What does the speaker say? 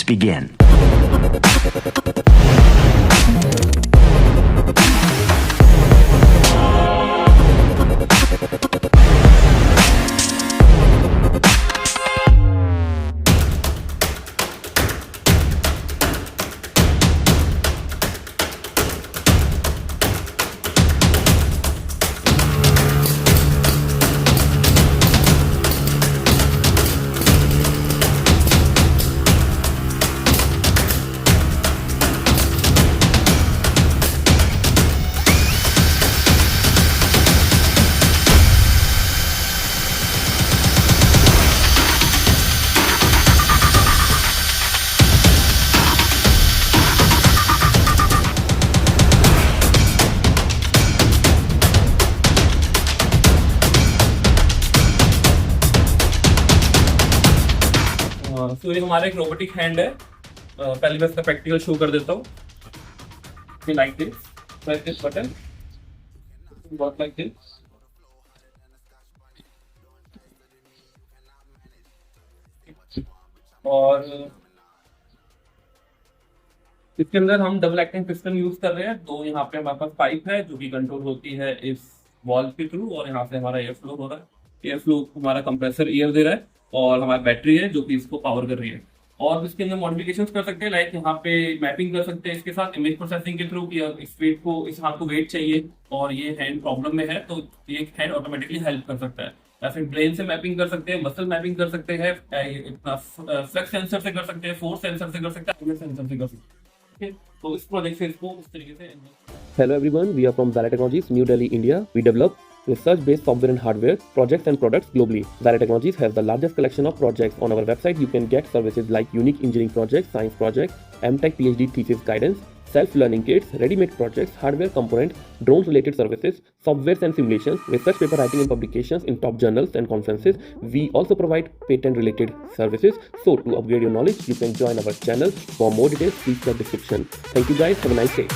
Let's begin. तो ये हमारा एक रोबोटिक हैंड है। पहले मैं इसका प्रैक्टिकल शो कर देता हूँ। Like this, press this button, work like this. और इसके अंदर हम डबल एक्टिंग पिस्टन यूज कर रहे हैं। तो यहाँ पे हमारे पास पाइप है जो कि कंट्रोल होती है इस वॉल्व के थ्रू, और यहाँ से हमारा एयर फ्लो हो रहा है। एयर फ्लो हमारा कंप्रेसर एयर दे रहा है, और हमारी बैटरी है जो कि इसको पावर कर रही है। और इसके अंदर मॉडिफिकेशंस कर सकते हैं, लाइक यहाँ पे मैपिंग कर सकते हैं इसके साथ इमेज प्रोसेसिंग के थ्रू कि इस वेट को, इस हाथ को वेट चाहिए और ये हैंड प्रॉब्लम में है, तो ये हैंड ऑटोमेटिकली हेल्प कर सकता है। या फिर ब्रेन से मैपिंग कर सकते हैं, मसल मैपिंग कर सकते हैं, फ्लेक्स सेंसर से कर सकते हैं, फोर्स सेंसर से कर सकते हैं, सेंसर से कर सकते हैं। तो इस प्रोजेक्ट से इसको इस तरीके से। Hello everyone, we are from Xilir Technologies, New Delhi, India. We develop research-based software and hardware projects and products globally. Xilir Technologies has the largest collection of projects. On our website, you can get services like unique engineering projects, science projects, MTech PhD thesis guidance, self-learning kits, ready-made projects, hardware components, drone-related services, softwares and simulations, research paper writing and publications in top journals and conferences. We also provide patent-related services. So, to upgrade your knowledge, you can join our channel. For more details, please check the description. Thank you guys. Have a nice day.